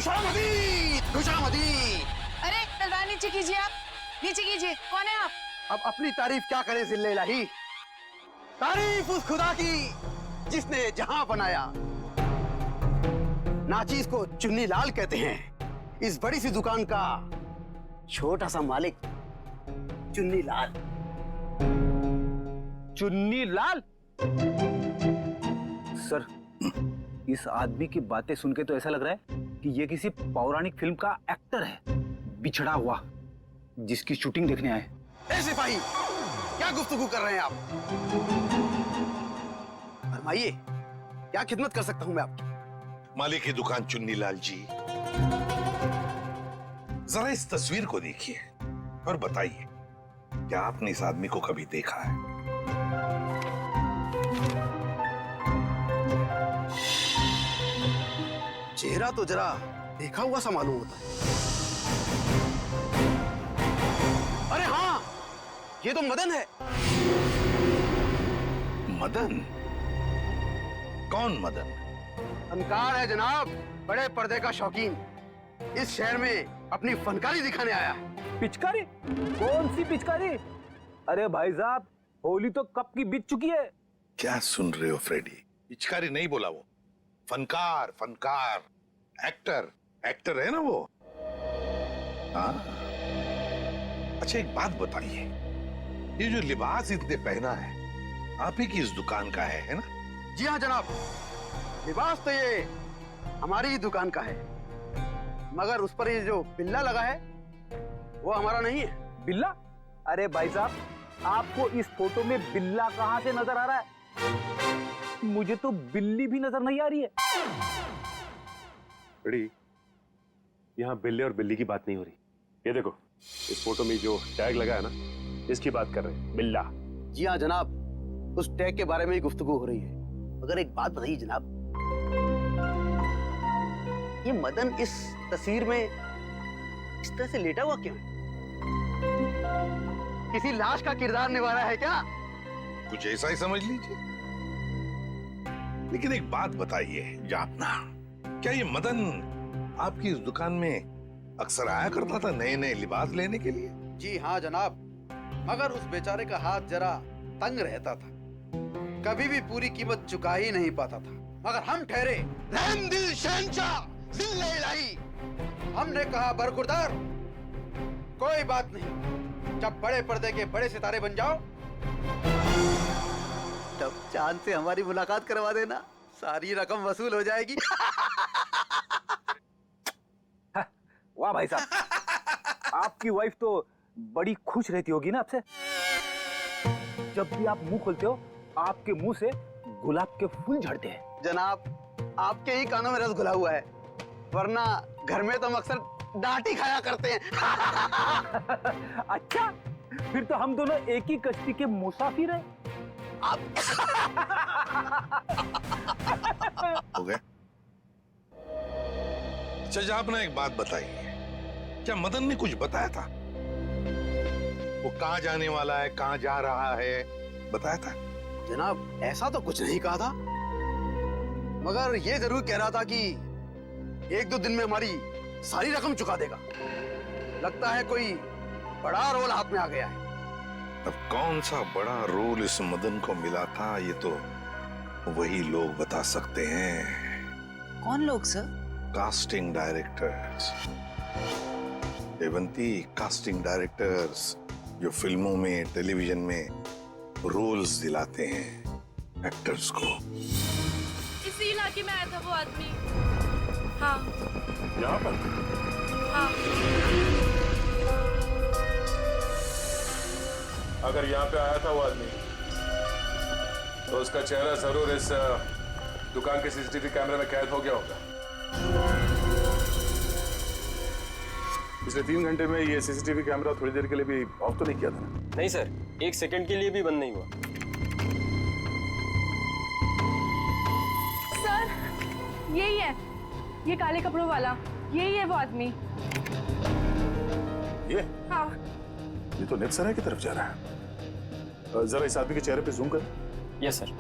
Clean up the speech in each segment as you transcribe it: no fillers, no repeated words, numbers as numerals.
खुशामदीद, खुशामदीद। अरे तलवार नीचे कीजिए, आप नीचे कीजिए। कौन है आप? अब अपनी तारीफ क्या करे जिल्ले इलाही। तारीफ उस खुदा की जिसने जहां बनाया। नाचीज को चुन्नी लाल कहते हैं। इस बड़ी सी दुकान का छोटा सा मालिक चुन्नी लाल। चुन्नी लाल? सर, इस आदमी की बातें सुन के तो ऐसा लग रहा है कि ये किसी पौराणिक फिल्म का एक्टर है, बिछड़ा हुआ, जिसकी शूटिंग देखने आए। ए सिपाही, क्या गुफ्तगू कर रहे हैं आप? फरमाइए, क्या खिदमत कर सकता हूं मैं आपकी? मालिक की दुकान चुन्नी लाल जी, जरा इस तस्वीर को देखिए और बताइए, क्या आपने इस आदमी को कभी देखा है? चेहरा तो जरा देखा हुआ सा मालूम होता है। अरे हाँ, ये तो मदन है। मदन? कौन मदन? फनकार है जनाब, बड़े पर्दे का शौकीन। इस शहर में अपनी फनकारी दिखाने आया है। पिचकारी? कौन सी पिचकारी? अरे भाई साहब, होली तो कब की बीत चुकी है। क्या सुन रहे हो फ्रेडी? पिचकारी नहीं बोला वो, फनकार, फनकार, एक्टर, एक्टर है ना वो। हाँ, अच्छा एक बात बताइए, ये जो लिबास इसने पहना है आप ही की इस दुकान का है ना? जी हाँ जनाब, लिबास तो ये हमारी ही दुकान का है, मगर उस पर ये जो बिल्ला लगा है वो हमारा नहीं है। बिल्ला? अरे भाई साहब, आपको इस फोटो में बिल्ला कहां से नजर आ रहा है? मुझे तो बिल्ली भी नजर नहीं आ रही है। बड़ी, यहाँ बिल्ले और बिल्ली की बात नहीं हो रही। ये देखो, इस फोटो में जो टैग लगा है ना, इसकी बात कर रहे हैं, बिल्ला। जी हाँ जनाब, उस टैग के बारे में ही गुफ्तगू हो रही है। मगर एक बात बताइए जनाब, ये मदन इस तस्वीर में इस तरह से लेटा हुआ क्यों है? किसी लाश का किरदार निभा रहा है क्या? कुछ ऐसा ही समझ लीजिए। लेकिन एक बात बताइए जापना, क्या ये मदन आपकी इस दुकान में अक्सर आया करता था नए नए लिबास लेने के लिए? जी हाँ जनाब, मगर उस बेचारे का हाथ जरा तंग रहता था, कभी भी पूरी कीमत चुका ही नहीं पाता था। मगर हम ठहरे रहम दिल शहंशाह जिल्ले इलाही। हमने कहा बरखुरदार, कोई बात नहीं, जब बड़े पर्दे के बड़े सितारे बन जाओ तब चांद से हमारी मुलाकात करवा देना, सारी रकम वसूल हो जाएगी। वाह भाई साहब, आपकी वाइफ तो बड़ी खुश रहती होगी ना आपसे। जब भी आप मुंह खोलते हो, आपके मुंह से गुलाब के फूल झड़ते हैं। जनाब, आपके ही कानों में रस घुला हुआ है, वरना घर में तो हम अक्सर डांट ही खाया करते हैं। अच्छा, फिर तो हम दोनों एक ही कश्ती के मुसाफिर हैं। हो गए? अच्छा आपने एक बात बताई, क्या मदन ने कुछ बताया था? वो कहाँ जाने वाला है, कहाँ जा रहा है, बताया था? जनाब, ऐसा तो कुछ नहीं कहा था, मगर ये जरूर कह रहा था कि एक दो दिन में हमारी सारी रकम चुका देगा। लगता है कोई बड़ा रोल हाथ में आ गया है। अब कौन सा बड़ा रोल इस मदन को मिला था, ये तो वही लोग बता सकते हैं। कौन लोग sir? Casting directors. Devanti, casting directors जो फिल्मों में, टेलीविजन में रोल्स दिलाते हैं एक्टर्स को। इसी इलाके में आया था वो आदमी। हाँ। यहाँ पर? हाँ। अगर यहाँ पे आया था वो आदमी, तो उसका चेहरा जरूर इस दुकान के सीसीटीवी कैमरे में कैद हो गया होगा। पिछले 3 घंटे में ये सीसीटीवी कैमरा थोड़ी देर के लिए भी ऑफ तो नहीं किया था? नहीं सर, 1 सेकंड के लिए भी बंद नहीं हुआ। सर, यही है, ये काले कपड़ों वाला, यही है वो आदमी। ये? हाँ। ये तो नेक्स्ट सराय की तरफ जा रहा है। जरा इस आदमी के चेहरे पे जूम कर। Yes sir.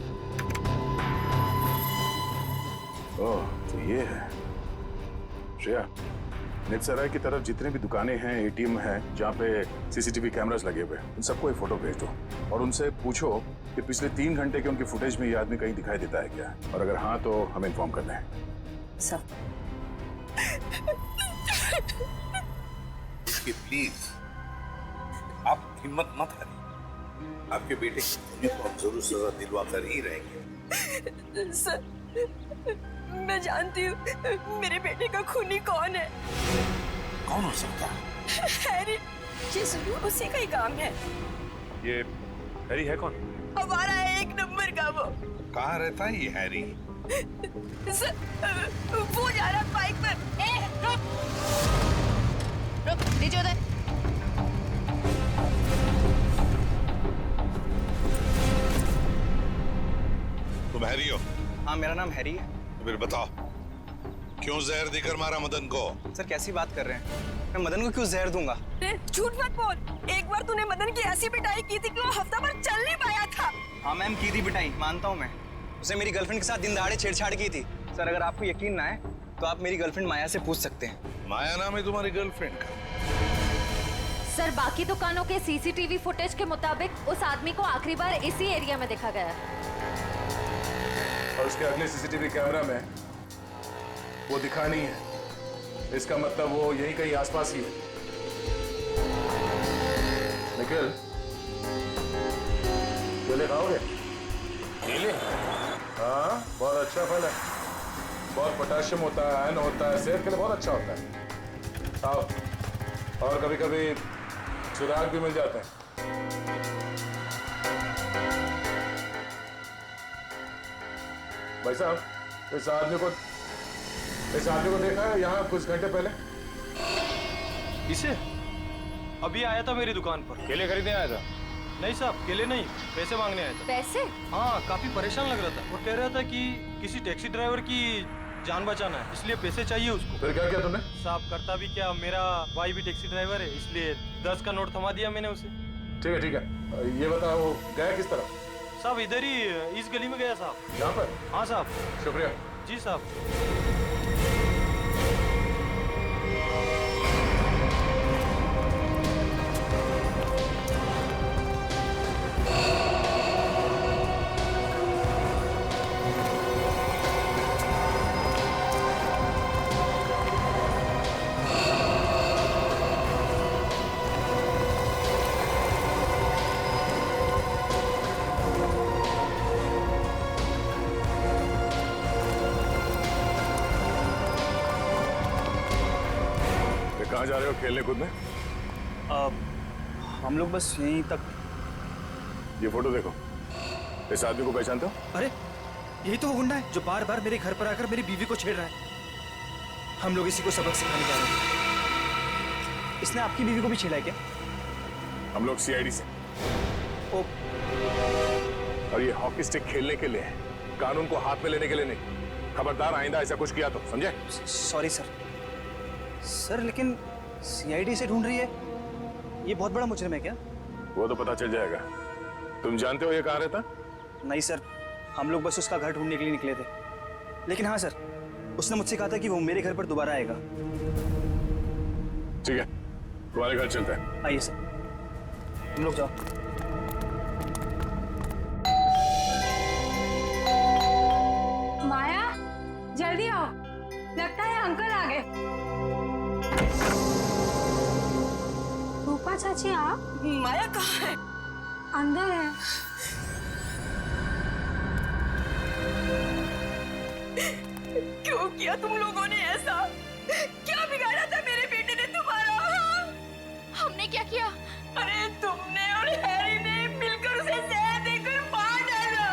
ओह, तो ये है। श्रेया, नेत्सराय की तरफ जितने भी दुकानें हैं, एटीएम हैं, जहाँ पे सीसीटीवी कैमरास लगे हुए हैं, उन सबको एक फोटो भेज दो और उनसे पूछो कि पिछले 3 घंटे के उनकी फुटेज में ये आदमी कहीं दिखाई देता है क्या, और अगर हाँ तो हमें इन्फॉर्म करना है। सर प्लीज आप हिम्मत मत हारिए, आपके बेटे की खूनी को हम जरूर सजा दिलवा कर ही रहेंगे। सर, मैं जानती हूँ मेरे बेटे का खूनी कौन है। कौन हो सकता है? हैरी, ये जरूर उसी का ही काम है। ये हैरी है कौन? हमारा 1 नंबर का वो। कहाँ रहता है ये हैरी? सर, वो जा रहा बाइक पर। रुक रुक, नीचे उतर। तुम हैरी हो? हाँ, मेरा नाम हैरी है। तो फिर बताओ, क्यों जहर देकर मारा मदन को? सर कैसी बात कर रहे हैं? मैं मदन को क्यों जहर दूंगा? झूठ मत बोल। एक बार तूने मदन की ऐसी पिटाई की थी कि वो हफ्ता भर चल नहीं पाया था। हाँ मैम, की थी पिटाई, मानता हूँ मैं। उसे मेरी गर्लफ्रेंड के साथ दिन दहाड़े छेड़छाड़ की थी। सर अगर आपको यकीन ना है तो आप मेरी गर्लफ्रेंड माया से पूछ सकते हैं। माया नाम है तुम्हारी गर्लफ्रेंड का? सर बाकी दुकानों के सीसीटीवी फुटेज के मुताबिक उस आदमी को आखिरी बार इसी एरिया में देखा गया है। और उसके अगले सीसीटीवी कैमरा में वो दिखा नहीं है। इसका मतलब वो यहीं कहीं आसपास ही है। निखिल, केले खाओगे? केले? हाँ, बहुत अच्छा फल है, बहुत पोटेशियम होता है, आयरन होता है, सेहत के लिए बहुत अच्छा होता है। खाओ। और कभी कभी सुराग भी मिल जाते हैं। भाई साहब, इस आदमी को देखा है यहाँ कुछ घंटे पहले? इसे अभी आया था मेरी दुकान पर। केले खरीदने आया था? नहीं साहब, केले नहीं, पैसे मांगने आया था। पैसे? हाँ, काफी परेशान लग रहा था। वो कह रहा था कि किसी टैक्सी ड्राइवर की जान बचाना है, इसलिए पैसे चाहिए उसको। फिर क्या किया तुमने? साहब करता भी क्या, मेरा भाई भी टैक्सी ड्राइवर है, इसलिए 10 का नोट थमा दिया मैंने उसे। ठीक है, ये बताओ गया किस तरफ? साहब इधर ही इस गली में गया साहब। यहाँ पर? हाँ साहब। शुक्रिया। जी साहब। कहाँ जा रहे हो खेलने कूदने? हम लोग बस यहीं तक। ये फोटो देखो, इस आदमी को पहचानते हो? अरे यही तो वो गुंडा है जो बार बार मेरे घर पर आकर मेरी बीवी को छेड़ रहा है। हम लोग इसी को सबक सिखाने जा रहे हैं। इसने आपकी बीवी को भी छेड़ा है क्या? हम लोग सीआईडी से। ओ, और ये हॉकी स्टिक खेलने के लिए है, कानून को हाथ में लेने के लिए नहीं। खबरदार आइंदा ऐसा कुछ किया तो, समझे? Sorry sir. सर लेकिन सीआईडी से ढूंढ रही है, ये बहुत बड़ा मुजरिम है क्या? वो तो पता चल जाएगा। तुम जानते हो ये कहाँ रहता? नहीं सर, हम लोग बस उसका घर ढूंढने के लिए निकले थे। लेकिन हाँ सर, उसने मुझसे कहा था कि वो मेरे घर पर दोबारा आएगा। ठीक है, तुम्हारे घर चलते हैं। आइए सर, तुम लोग जाओ। माया, जल्दी आओ, लगता है अंकल आ गए। रूपा चाची आप? माया कहाँ है? अंदर है। क्यों किया तुम लोगों ने ऐसा? क्या बिगाड़ा था मेरे बेटे ने तुम्हारा? हमने क्या किया? अरे तुमने और हैरी ने मिलकर उसे जहर देकर मार डाला।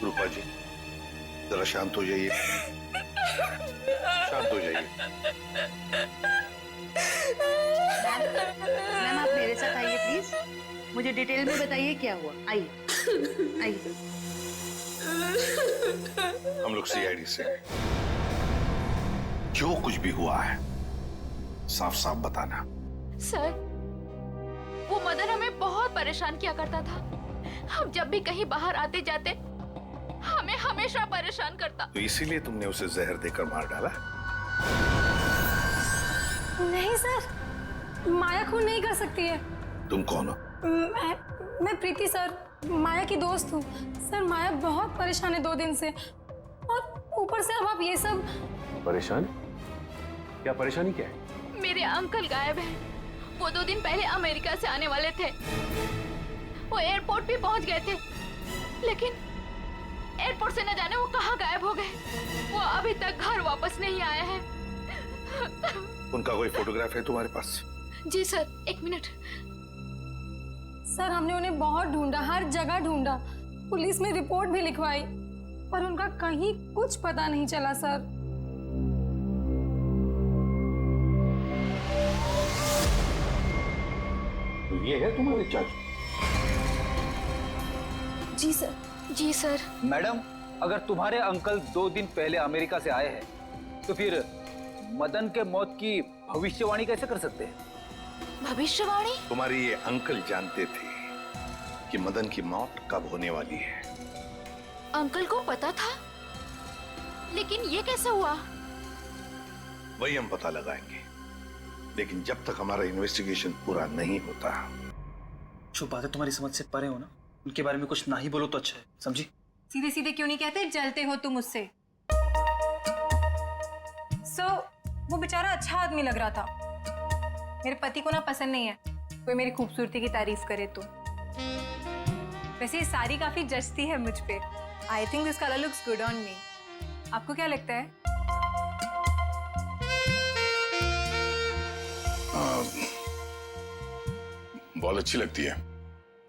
रूपा जी, जरा शांत हो जाइए, शांत हो जाइए। मैम आप मेरे साथ आइए प्लीज, मुझे डिटेल में बताइए क्या हुआ। आइए आइए। हम लोग सीआईडी से। जो कुछ भी हुआ है साफ साफ बताना। सर वो मदन हमें बहुत परेशान किया करता था। हम जब भी कहीं बाहर आते जाते हमें हमेशा परेशान करता। तो इसीलिए तुमने उसे जहर देकर मार डाला? नहीं सर, माया खून नहीं कर सकती है। तुम कौन हो? मैं प्रीति सर, माया की दोस्त हूँ। सर माया बहुत परेशान है 2 दिन से, और ऊपर से अब आप ये सब। परेशान? क्या परेशानी क्या है? मेरे अंकल गायब हैं। वो 2 दिन पहले अमेरिका से आने वाले थे। वो एयरपोर्ट भी पहुंच गए थे, लेकिन एयरपोर्ट से न जाने वो कहाँ गायब हो गए। वो अभी तक घर वापस नहीं आए हैं। उनका कोई फोटोग्राफ है तुम्हारे पास? जी सर, 1 मिनट। सर हमने उन्हें बहुत ढूंढा, हर जगह ढूंढा, पुलिस में रिपोर्ट भी लिखवाई, पर उनका कहीं कुछ पता नहीं चला सर। तो ये है तुम्हारे चाचू? जी सर। जी सर। मैडम, अगर तुम्हारे अंकल 2 दिन पहले अमेरिका से आए हैं, तो फिर मदन के मौत की भविष्यवाणी कैसे कर सकते हैं? भविष्यवाणी? तुम्हारे ये अंकल जानते थे कि मदन की मौत कब होने वाली है। अंकल को पता था, लेकिन ये कैसे हुआ? वही हम पता लगाएंगे, लेकिन जब तक हमारा इन्वेस्टिगेशन पूरा नहीं होता। जो बातें तुम्हारी समझ से परे हो ना, उनके बारे में कुछ ना ही बोलो तो अच्छा है, समझी? सीधे सीधे क्यों नहीं कहते जलते हो तुम उससे? वो बेचारा अच्छा आदमी लग रहा था। मेरे पति को ना पसंद नहीं है कोई मेरी खूबसूरती की तारीफ करे तो। वैसे ये साड़ी काफी जचती है मुझ पे। I think this colour looks good on me. आपको क्या लगता है? बहुत अच्छी लगती है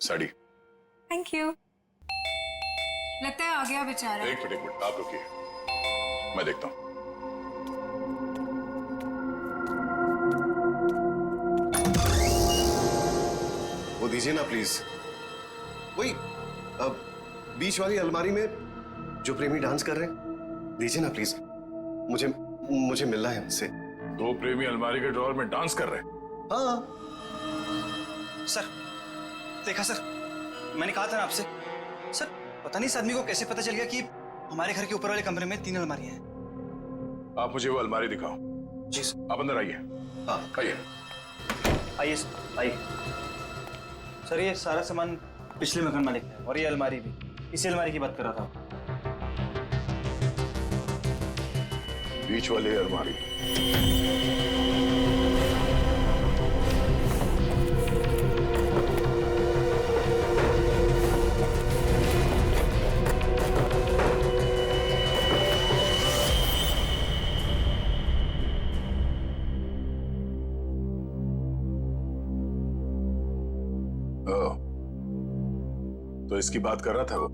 साड़ी। Thank you. लगता है आ गया बेचारा। एक मिनट आप रुकिए, मैं देखता हूँ। वो दीजिए ना प्लीज। वही अब बीच वाली अलमारी में जो प्रेमी डांस कर रहे हैं, दीजिए ना प्लीज। मुझे मिलना है उनसे। 2 प्रेमी अलमारी के ड्रॉअर में डांस कर रहे हैं? हाँ सर, देखा सर, मैंने कहा था ना आपसे। सर पता नहीं इस आदमी को कैसे पता चल गया कि हमारे घर के ऊपर वाले कमरे में 3 अलमारियां हैं। आप मुझे वो अलमारी दिखाओ। जी सर। आप अंदर आइए। हाँ आइए। आइए सर, आइए। सर ये सारा सामान पिछले मकान मालिक का है, और ये अलमारी भी इसी अलमारी की बात कर रहा था। बीच वाली अलमारी। तो इसकी बात कर रहा था वो।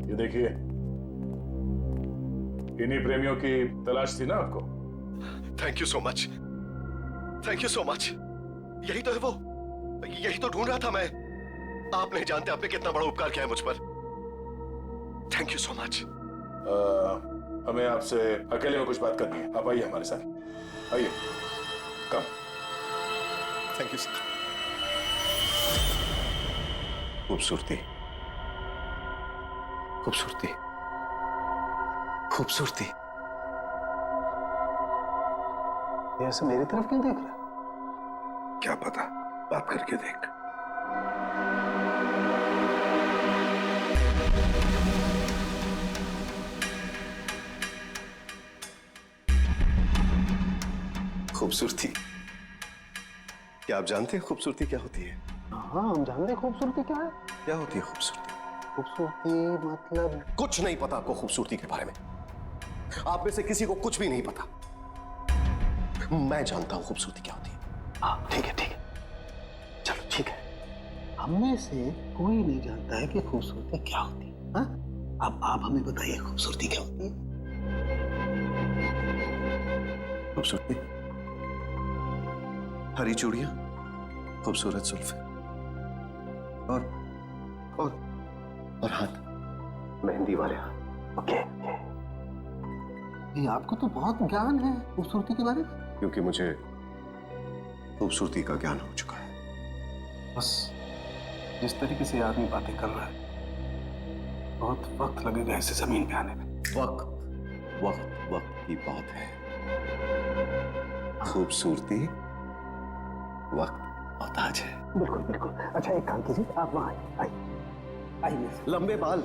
ये देखिए, इन्हीं प्रेमियों की तलाश थी ना आपको? Thank you so much, thank you so much. यही तो है वो, यही तो ढूंढ रहा था मैं। आप नहीं जानते आपने कितना बड़ा उपकार किया है मुझ पर। Thank you so much. हमें आपसे अकेले में कुछ बात करनी है, आप आइए हमारे साथ। आइए, कम। Thank you sir. खूबसूरती, खूबसूरती, खूबसूरती। ऐसे मेरी तरफ क्यों देख रहा है? क्या पता, बात करके देख। खूबसूरती, क्या आप जानते हैं खूबसूरती क्या होती है? हाँ हम जानते हैं खूबसूरती क्या है। क्या होती है खूबसूरती? खूबसूरती मतलब कुछ नहीं पता आपको खूबसूरती के बारे में। आप में से किसी को कुछ भी नहीं पता। मैं जानता हूं खूबसूरती क्या होती है। हाँ ठीक है, ठीक है, चलो ठीक है। हम में से कोई नहीं जानता है कि खूबसूरती क्या होती है। हाँ? अब आप हमें बताइए खूबसूरती क्या होती है। खूबसूरती हरी चूड़ियां, खूबसूरत जुल्फे और हाथ मेहंदी वाले हाथ। ओके, ये आपको तो बहुत ज्ञान है खूबसूरती के बारे में। क्योंकि मुझे खूबसूरती का ज्ञान हो चुका है। बस जिस तरीके से ये आदमी बातें कर रहा है, बहुत वक्त लगेगा इसे जमीन पे आने में। वक्त वक्त वक्त की बात है। खूबसूरती वक्त मोहताज है। बिल्कुल बिल्कुल। अच्छा एक काम कीजिए, आप वहां आइए। लंबे बाल,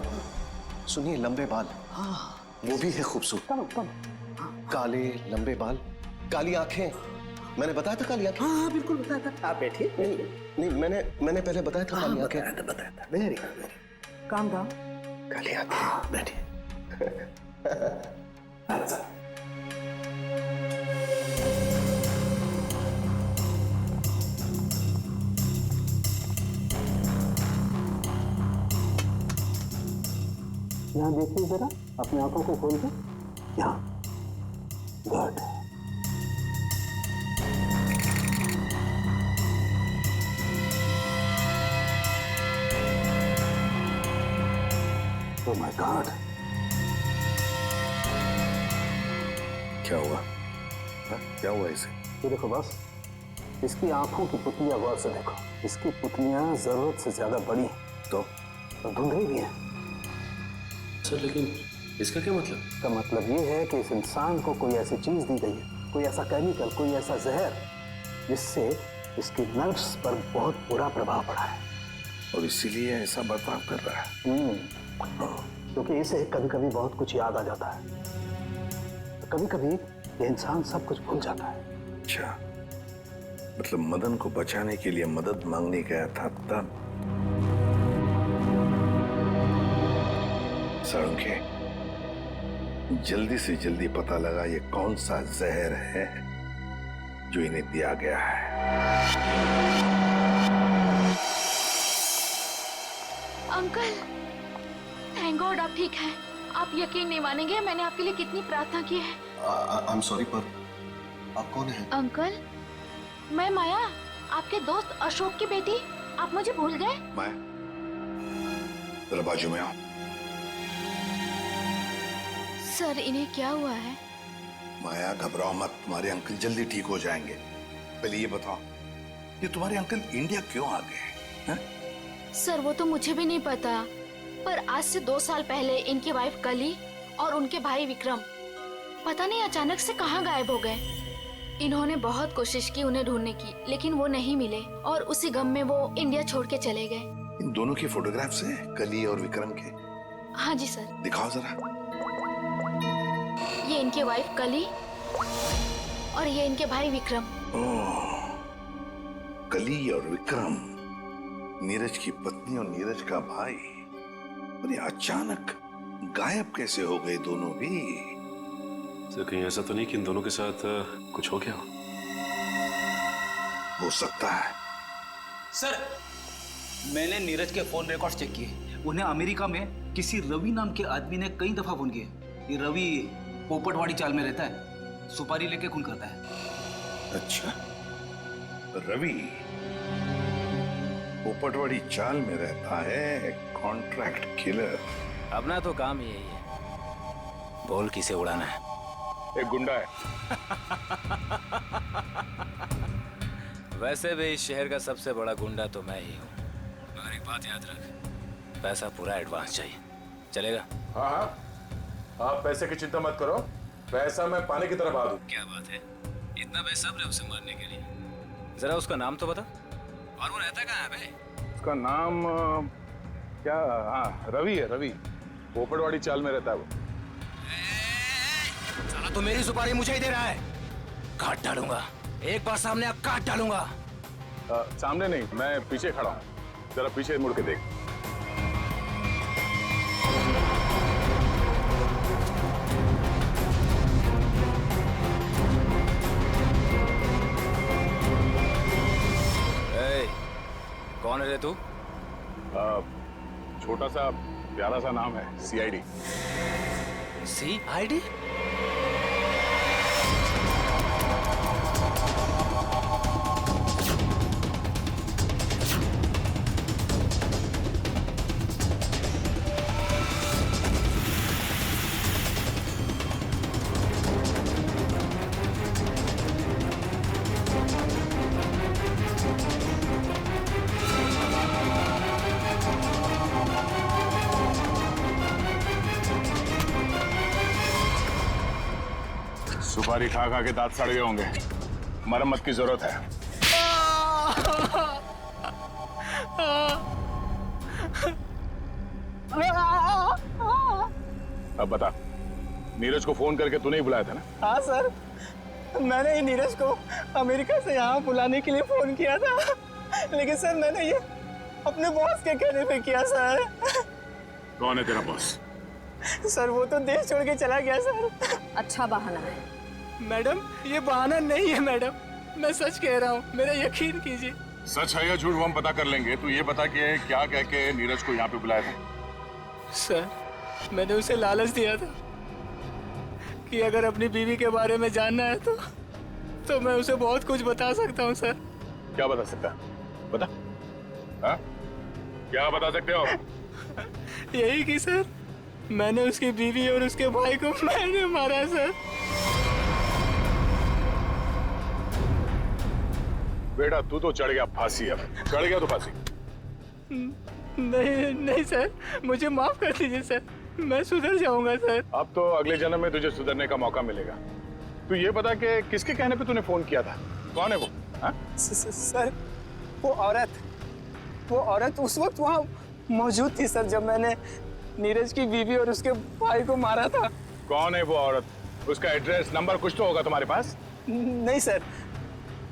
सुनिए, लंबे बाल, हाँ वो भी है खूबसूरत। काले लंबे बाल, काली आंखें, मैंने बताया था काली आंखें। हाँ बिल्कुल बताया था। आप बैठिए। नहीं, मैंने पहले बताया था काली आंखें। बताया था। Very good, calm down. काली आंखें। बैठिए। यहाँ देखिए जरा, अपनी आंखों को खोल के। यहाँ, गुड। ओह माय गॉड, क्या हुआ? क्या हुआ इसे? ये देखो बस, इसकी आंखों की पुतलियां गौर से देखो। इसकी पुतलियां जरूरत से ज्यादा बड़ी हैं, तो धुंधली भी हैं। सर लेकिन इसका क्या मतलब? इसका मतलब ये है कि इस इंसान को कोई ऐसी चीज दी गई है, कोई ऐसा केमिकल, कोई ऐसा जहर, जिससे इसकी नर्व्स पर बहुत बुरा प्रभाव पड़ा है, और इसीलिए ऐसा बर्ताव कर रहा है। क्योंकि इसे कभी कभी बहुत कुछ याद आ जाता है, तो कभी कभी ये इंसान सब कुछ भूल जाता है। अच्छा, मतलब मदन को बचाने के लिए मदद मांगने गया था तब। साळुंखे, जल्दी से जल्दी पता लगा ये कौन सा जहर है जो इन्हें दिया गया है। अंकल, थैंक गॉड आप ठीक हैं। आप यकीन नहीं मानेंगे, मैंने आपके लिए कितनी प्रार्थना की है। आई एम सॉरी, पर आप कौन हैं? अंकल, मैं माया, आपके दोस्त अशोक की बेटी। आप मुझे भूल गए? माया, जरा बाजू में आओ। सर, इन्हें क्या हुआ है? माया घबराओ मत, तुम्हारे अंकल जल्दी ठीक हो जाएंगे। पहले ये बताओ, ये तुम्हारे अंकल इंडिया क्यों आ गए हैं? सर, वो तो मुझे भी नहीं पता, पर आज से 2 साल पहले इनकी वाइफ कली और उनके भाई विक्रम पता नहीं अचानक से कहाँ गायब हो गए। इन्होंने बहुत कोशिश की उन्हें ढूंढने की, लेकिन वो नहीं मिले और उसी गम में वो इंडिया छोड़ के चले गए। इन दोनों के फोटोग्राफ्स हैं, कली और विक्रम के? हाँ जी सर। दिखाओ जरा। ये इनकी वाइफ कली और ये इनके भाई विक्रम। ओह, कली और विक्रम, नीरज की पत्नी और नीरज का भाई। और ये अचानक गायब कैसे हो गए दोनों भी? सर, कहीं ऐसा तो नहीं कि इन दोनों के साथ कुछ हो गया हो सकता है। सर, मैंने नीरज के फोन रिकॉर्ड चेक किए। उन्हें अमेरिका में किसी रवि नाम के आदमी ने कई दफा फोन किए। ये रवि पोपटवाड़ी चाल में रहता है, सुपारी लेके खून करता है। अच्छा, रवि पोपटवाड़ी चाल में रहता है, कॉन्ट्रैक्ट किलर। अपना तो काम ही यही है, बोल किसे उड़ाना है। एक गुंडा है। वैसे भी इस शहर का सबसे बड़ा गुंडा तो मैं ही हूँ। मगर एक बात याद रख, पैसा पूरा एडवांस चाहिए। चलेगा? हाँ हाँ, आप पैसे की चिंता मत करो, पैसा मैं पानी की तरह बहा दूं। क्या बात है, इतना बेसब्र है उसे मारने के लिए। जरा उसका नाम तो बता, और वो रहता कहाँ है बे? उसका नाम क्या? हाँ, रवि है, रवि। पोपटवाड़ी चाल में रहता है वो। साला तो मेरी सुपारी मुझे ही दे रहा है। काट डालूंगा, एक बार सामने आ काट डालूंगा। सामने नहीं, मैं पीछे खड़ा हूँ, जरा पीछे मुड़ के देख। कौन है रे तू? छोटा सा प्यारा सा नाम है, CID। CID? सुपारी खा खा के दांत सड़ गए होंगे, मरम्मत की जरूरत है। अब बता, नीरज को फोन करके तूने ही बुलाया था ना? हाँ सर, मैंने ही नीरज को अमेरिका से यहाँ बुलाने के लिए फोन किया था, लेकिन सर मैंने ये अपने बॉस के कहने पे किया सर। कौन है तेरा बॉस? सर वो तो देश छोड़ के चला गया सर। अच्छा बहाना है। मैडम ये बहाना नहीं है मैडम, मैं सच कह रहा हूँ, मेरा यकीन कीजिए। सच है या झूठ वो हम पता कर लेंगे। तू ये बता कि क्या कह के नीरज को यहाँ पे बुलाया था? सर मैंने उसे लालच दिया था कि अगर अपनी बीवी के बारे में जानना है तो मैं उसे बहुत कुछ बता सकता हूँ सर। क्या बता सकता है? बता। हाँ? क्या बता सकते हो? यही कि सर मैंने उसकी बीवी और उसके भाई को मैंने मारा सर। बेटा तू तो चढ़ गया फांसी, अब चढ़ गया तो फांसी। नहीं नहीं सर, मुझे माफ कर दीजिए सर, मैं सुधर जाऊंगा सर। अब तो अगले जन्म में तुझे सुधरने का मौका मिलेगा। तू ये बता कि किसके कहने पे तूने फोन किया था? कौन है वो? हाँ? सर वो औरत उस वक्त वहाँ मौजूद थी सर जब मैंने नीरज की बीवी और उसके भाई को मारा था। कौन है वो औरत? उसका एड्रेस नंबर कुछ तो होगा तुम्हारे पास? नहीं सर,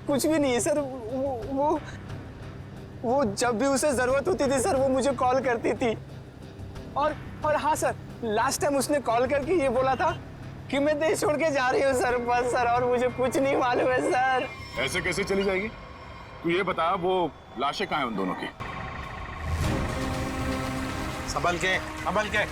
कुछ भी नहीं है सर। वो जब भी उसे जरूरत होती थी सर वो मुझे कॉल करती थी। और हाँ सर, लास्ट टाइम उसने कॉल करके ये बोला था कि मैं देश छोड़ के जा रही हूँ सर, बस सर, और मुझे कुछ नहीं मालूम है सर। ऐसे कैसे चली जाएगी? तू ये बता वो लाशें कहाँ हैं उन दोनों की? संभल के, संभल के।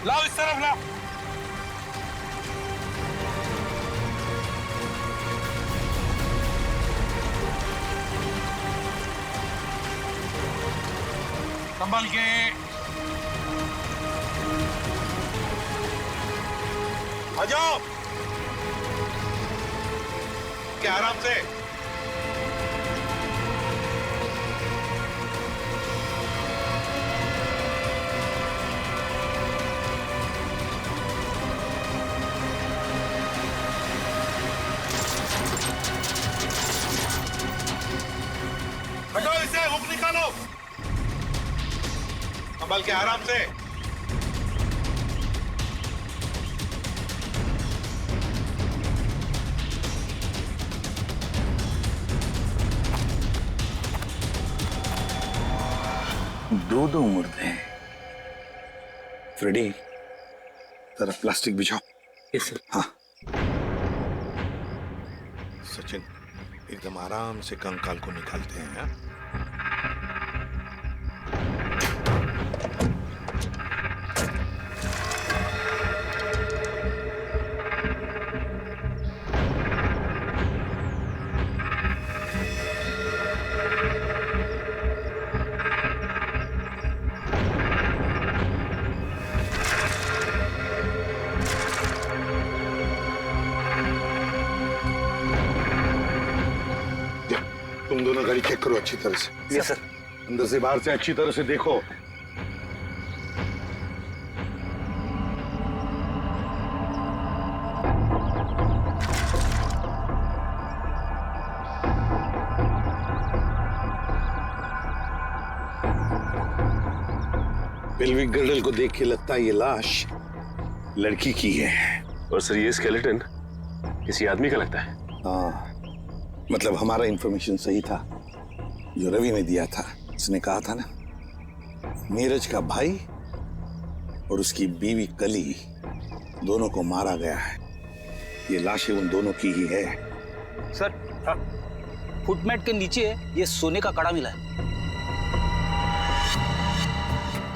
लाओ इस तरफ लाओ। संभल के। आ जाओ क्या, आराम से। हटो इसे, हुक निकालो। संभल के, आराम से। दो मुर्दे हैं। फ्रेडी जरा प्लास्टिक बिछाओ। Yes sir. हाँ सचिन, एकदम आराम से कंकाल को निकालते हैं। हाँ? तुम दोनों गाड़ी चेक करो अच्छी तरह से। Yes sir. अंदर से बाहर से अच्छी तरह से देखो। पेल्विक गर्डल को देख के लगता है ये लाश लड़की की है। और सर ये स्केलेटन किसी आदमी का लगता है। हाँ, मतलब हमारा इंफॉर्मेशन सही था जो रवि ने दिया था। उसने कहा था ना, नीरज का भाई और उसकी बीवी कली दोनों को मारा गया है। ये लाशें उन दोनों की ही है। सर फुटमेट के नीचे ये सोने का कड़ा मिला है।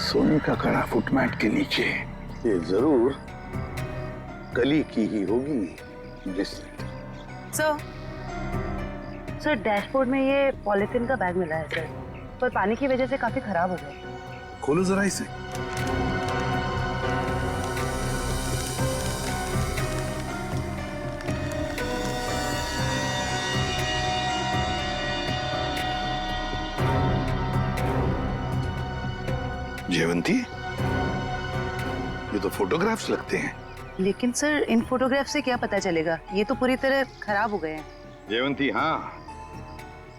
सोने का कड़ा फुटमेट के नीचे? ये जरूर कली की ही होगी ब्रेसलेट। सर, सर डैशबोर्ड में ये पॉलिथीन का बैग मिला है सर, पर पानी की वजह से काफी खराब हो गया। खोलो जरा इसे। जयवंती, ये तो फोटोग्राफ्स लगते हैं। लेकिन सर इन फोटोग्राफ से क्या पता चलेगा, ये तो पूरी तरह खराब हो गए हैं। जयवंती हाँ,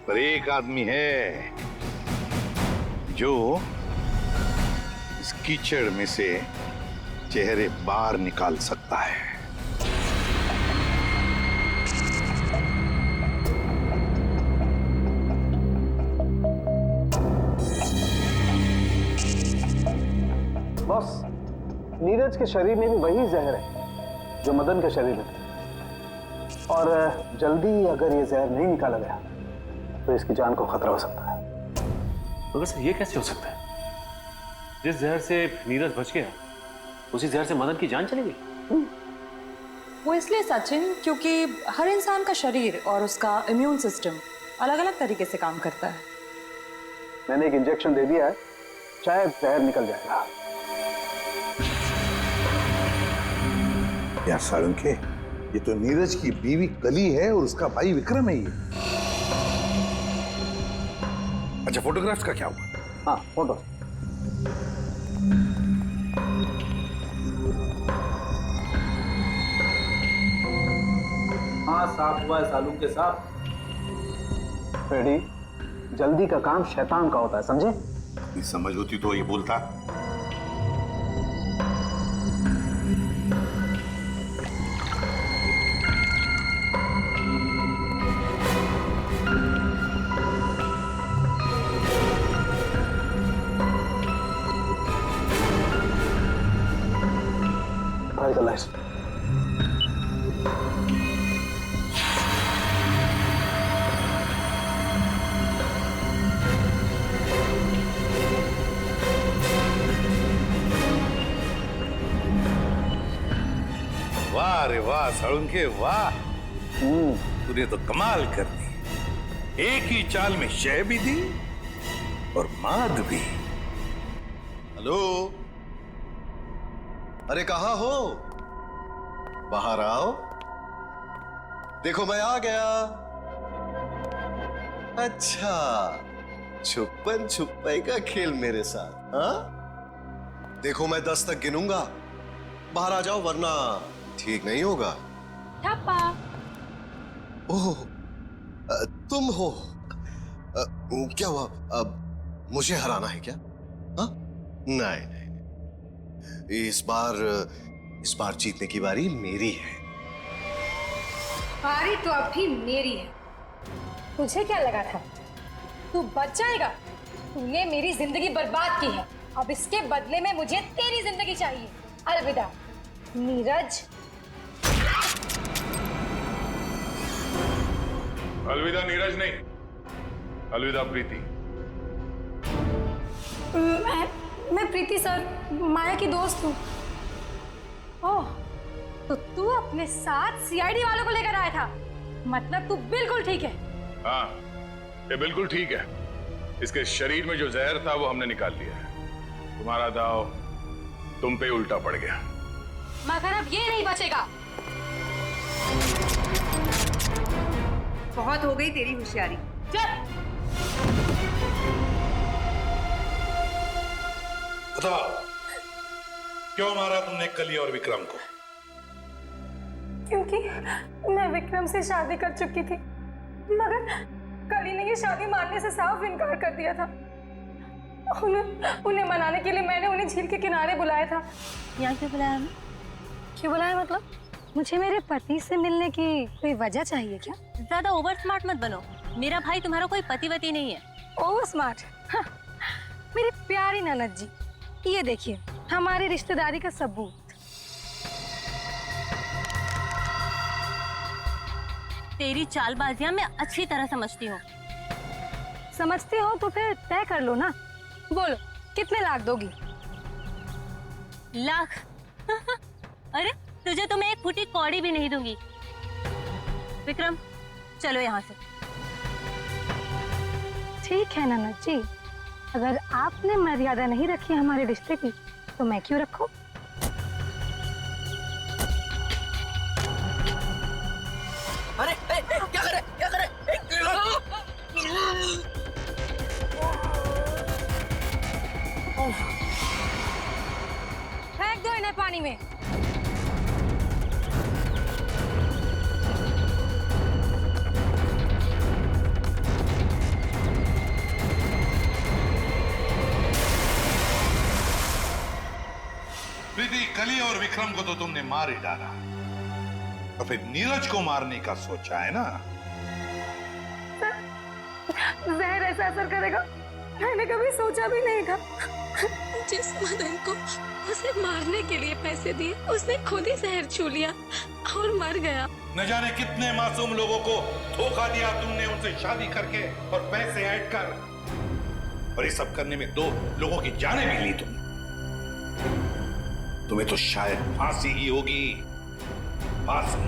पर एक आदमी है जो इस कीचड़ में से चेहरे बाहर निकाल सकता है। बॉस, नीरज के शरीर में भी वही जहर है जो मदन के शरीर में था, और जल्दी अगर ये जहर नहीं निकाला गया तो इसकी जान को खतरा हो सकता है। मगर सर ये कैसे हो सकता है? जिस जहर से नीरज बच गया उसी जहर से मदन की जान चली गई। वो इसलिए सचिन क्योंकि हर इंसान का शरीर और उसका इम्यून सिस्टम अलग अलग तरीके से काम करता है। मैंने एक इंजेक्शन दे दिया है, शायद जहर निकल जाएगा। यार साळुंखे, ये तो नीरज की बीवी कली है और उसका भाई विक्रम है ये। अच्छा, फोटोग्राफ्स का क्या हुआ? हाँ, फोटो। हाँ, साफ हुआ है सालुंखे साहब। फ्रेडी, जल्दी का काम शैतान का होता है, समझे? ये समझ होती तो ये बोलता। वाह रे वाह साळुंखे वाह, तूने तो कमाल कर दी। एक ही चाल में शय भी दी और माद भी। हेलो, अरे कहाँ हो? बाहर आओ, देखो मैं आ गया। अच्छा, छुपन छुपाई का खेल मेरे साथ, हाँ? देखो मैं 10 तक गिनूंगा, बाहर आ जाओ वरना ठीक नहीं होगा। ठप्पा। ओह, तुम हो? क्या हुआ? अब मुझे हराना है क्या? हाँ? नहीं नहीं, इस बार जीतने की बारी मेरी है। बारी तो अब भी मेरी है। तुझे क्या लगा था तू बच जाएगा? तूने मेरी जिंदगी बर्बाद की है, अब इसके बदले में मुझे तेरी जिंदगी चाहिए। अलविदा नीरज। अलविदा नीरज नहीं, अलविदा प्रीति। मैं प्रीति सर, माया की दोस्त हूँ। ओह, तो तू अपने साथ सीआईडी वालों को लेकर आया था? मतलब तू बिल्कुल ठीक है? हाँ, ये बिल्कुल ठीक है। इसके शरीर में जो जहर था वो हमने निकाल लिया है। तुम्हारा दाव तुम पे उल्टा पड़ गया। मगर अब ये नहीं बचेगा। बहुत हो गई तेरी होशियारी। चल। बताओ, क्यों मारा तुमने कली और विक्रम को? क्योंकि मैं विक्रम से शादी कर चुकी थी, मगर कली ने ये शादी मानने से साफ इनकार कर दिया था। उन्हें मनाने के लिए मैंने उन्हें झील के किनारे बुलाया था। यहाँ क्यों बुलाया हमें? क्यों बुलाया मतलब? मुझे मेरे पति से मिलने की कोई वजह चाहिए क्या? ज्यादा ओवर स्मार्ट मत बनो, मेरा भाई तुम्हारा कोई पतिवती नहीं है। Over smart? हाँ, मेरी प्यारी ननद जी, ये देखिए हमारी रिश्तेदारी का सबूत। तेरी चालबाजियां मैं अच्छी तरह समझती हूँ। समझती हो तो फिर तय कर लो ना। बोलो कितने लाख दोगी? लाख? अरे तुझे तो मैं एक फूटी कौड़ी भी नहीं दूंगी। विक्रम चलो यहाँ से। ठीक है ननद जी, अगर आपने मर्यादा नहीं रखी हमारे रिश्ते की तो मैं क्यों रखूं? अरे क्या करे क्या करे? फेंक दो इन्हें पानी में। प्रीति, कली और विक्रम को तो तुमने मार ही डाला, तो फिर नीरज को मारने का सोचा है ना? जहर ऐसा असर करेगा मैंने कभी सोचा भी नहीं था। जिस मदन को उसे मारने के लिए पैसे दिए उसने खुद ही जहर छू लिया और मर गया। न जाने कितने मासूम लोगों को धोखा दिया तुमने, उनसे शादी करके और पैसे ऐड कर, और ये सब करने में 2 लोगों की जानें भी ली तुमने। तुम्हें तो शायद फांसी ही होगी, फांसी।